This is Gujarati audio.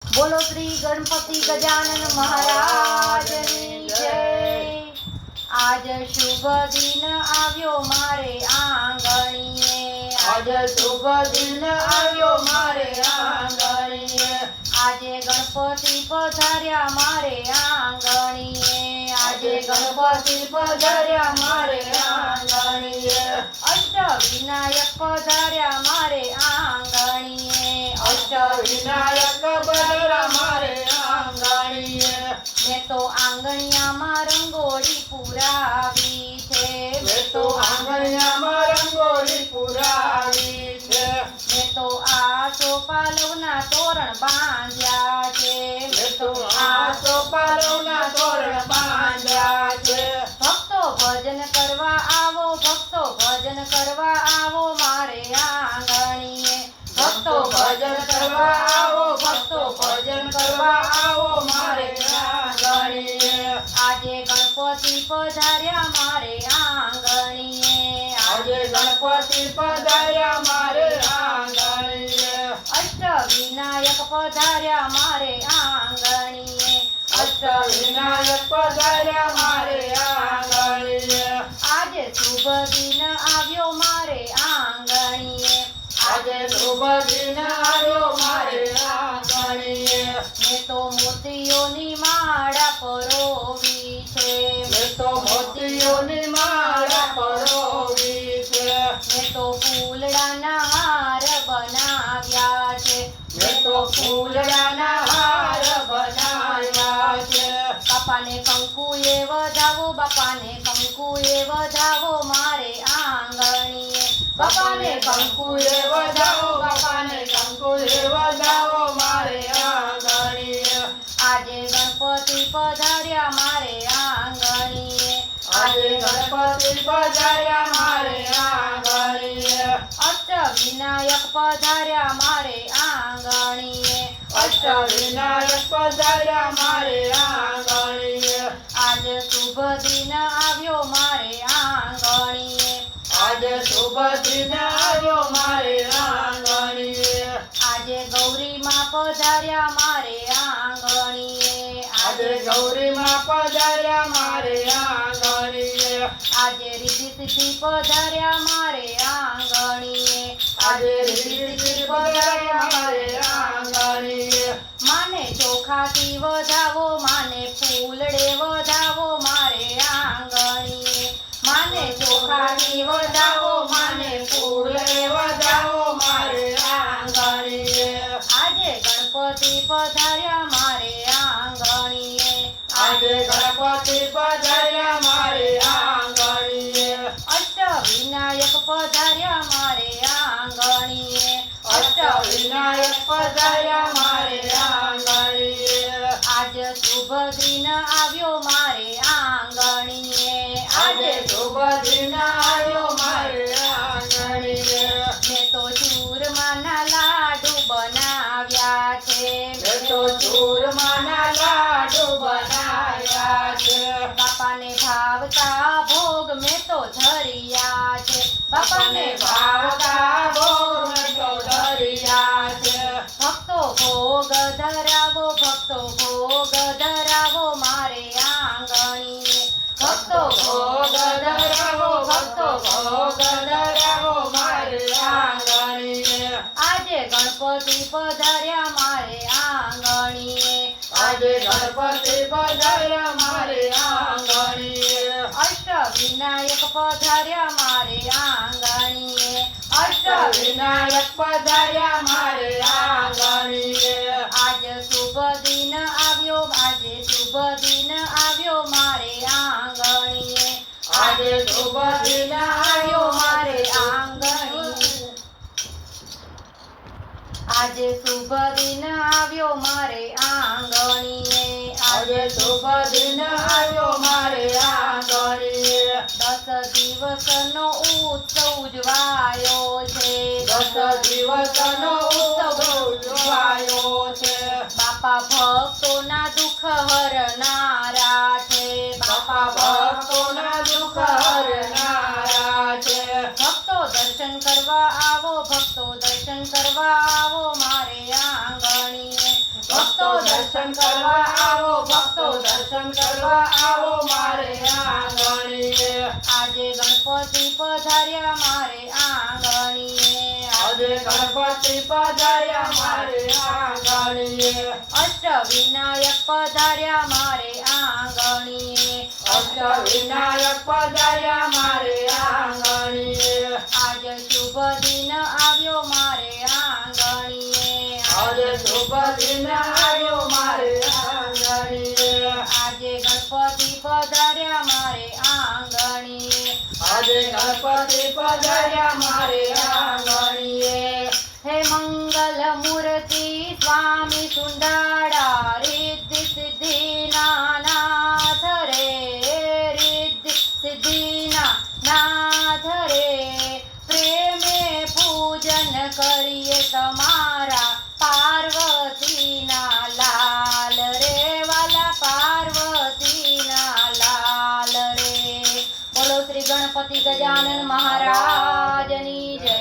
बोलो श्री गणपति गजानन महाराज ની જય। आज शुभ दिन આવ્યો મારે આંગણીએ, आज शुभ दिन આવ્યો મારે આંગણીએ, આજે ગણપતિ પધાર્યા મારે આંગણીએ, આજે ગણપતિ પધાર્યા મારે આંગણીએ, અષ્ટવિનાયક પધાર્યા મારે આંગણીએ, અષ્ટવિનાયક પધાર્યા મારે આંગણીએ, મેં તો આંગણિયામાં રંગોળી પુરાવી છે, મેં તો આંગણિયામાં રંગોળી પુરાવી છે, મેં તો આસો પાલવના તોરણ બાંધ્યા છે, મેં તો આસો પાલવના તોરણ બાંધ્યા છે, ભક્તો ભજન કરવા આવો, ભક્તો ભજન કરવા આવો મારે આંગણીએ, ભક્તો ભજન કરવા આવો, ભક્તો ભજન કરવા આવો મારે આંગણીએ, આજે ગણપતિ પધાર્યા મારે આંગણીએ, આજે ગણપતિ પધાર્યા મારે આંગણીએ, અષ્ટવિનાયક પધાર્યા મારે આંગણીએ, અષ્ટવિનાયક પધાર્યા મારે આંગણીએ, આજે શુભ દિન આવ્યો મારે આંગણીએ, આજે શુભ દિન આવ્યો મારે આંગણીએ, મેં તો મોતીઓની માળા પરોવી છે, મેં તો મોતીઓની માળા પરોવી છે, મેં તો ફૂલડાના હાર બનાવ્યા છે, મેં તો ફૂલડાના હાર બનાવ્યા છે, બાપાને કંકુએ વધાવો, બાપાને કંકુએ વધાવો મારે આંગણીએ, બાપાને કંકુએ વધાવો, બાપાને કંકુએ વધાવો મારે આંગણીએ, આજે ગણપતિ પધાર્યા મારે આંગણીએ, આજે ગણપતિ પધાર્યા મારે આંગણીએ, અષ્ટવિનાયક પધાર્યા મારે આંગણીએ, અષ્ટવિનાયક પધાર્યા મારે આંગણીએ, આજે શુભ દિન આવ્યો મારે આંગણીએ, આજે શુભ દિન આવ્યો મારે આંગણીએ, આજે ગૌરીમાં પધાર્યા મારે આંગણીએ, આજે ગૌરીમાં પધાર્યા મારે આંગણીએ, આજે રીતિ સિદ્ધિ પધાર્યા મારે આંગણીએ, આજે રીતિ પધાર્યા મારે આંગણીએ, માને ચોખાથી વધાવો, માને ફૂલડે વધાવો મારે આંગણીએ, માને ચોખાથી વધાવો, માને ફૂલે વધાવો મારે આંગણીએ, આજે ગણપતિ પધાર્યા મારે આંગણીએ, આજે ગણપતિ પધાર્યા મારે આંગણીએ, અષ્ટવિનાયક પધાર્યા મારે આંગણીએ, અષ્ટવિનાયક પધાર્યા મારે આંગણીએ, આજ શુભ દિન આવ્યો મારે આંગણીએ, આજે શુભ દિન આવ્યો મારે આંગણીએ, મેં તો ચૂરમાના લાડુ બનાવ્યા છે, મેં તો ચૂરમાના લાડુ બનાવ્યા છે, બાપાને ભાવતા ભોગ મેં તો ધર્યા છે, બાપાને ભાવતા ભોગ મેં તો ધર્યા છે, ભક્તો ભોગ ધરાવો, ભક્તો ભોગ ધરાવો મારે આંગણીએ, ભક્તો ભોગ ધરાવો, ભક્તો ભોગ ધરાવો મારે આંગણીએ, આજે ગણપતિ પધાર્યા મારે આંગણીએ, આજે ગણપતિ પધાર્યા મારે આંગણીએ, અષ્ટવિનાયક પધાર્યા મારે આંગણીએ, અષ્ટવિનાયક પધાર્યા મારે આંગણીએ, આજ શુભ દિન આવ્યો, આજે શુભ દિન આવ્યો મારે આંગણીએ, આજે શુભ દિન આવ્યો મારે આંગણીએ, આજે શુભ દિન આવ્યો મારે આંગણીએ, આજે શુભ દિન આવ્યો મારે આંગણીએ, 10 દિવસનો ઉત્સવ ઉજવાયો છે, 10 દિવસનો ઉત્સવ ઉજવાયો છે, બાપા ભક્તોના દુઃખ હરનારા છે, બાપા ભક્તોના દુઃખ હરનારા છે, ભક્તો દર્શન કરવા આવો, ભક્તો દર્શન કરવા આવો મારે આંગણીએ, ભક્તો દર્શન કરવા આવો ભક્તો દર્શન કરવા આવો મારે આંગણીએ આજે ગણપતિ પધાર્યા મારે આંગણીએ આજે ગણપતિ પધાર્યા મારે આંગણીએ અષ્ટવિનાયક પધાર્યા મારે આંગણીએ અષ્ટવિનાયક પધાર્યા મારે આંગણીએ આજ શુભ દિન આવ્યો મારે આંગણીએ આજે શુભ દિન આવ્યો મારે આંગણીએ આજે ગણપતિ પધાર્યા મારે આંગણીએ આજે ગણપતિ પધાર્યા મારે આંગણીએ હે મંગલ મૂર્તિ સ્વામી સુંડાળા રિદ્ધિ સિદ્ધિના નાથ રે રિદ્ધિ સિદ્ધિના નાથ રે પ્રેમે પૂજન કરીએ તમારા પાર્વતીના લાલ રે વાલા પાર્વતીના લાલ રે બોલો શ્રી ગણપતિ ગજાનન મહારાજની જય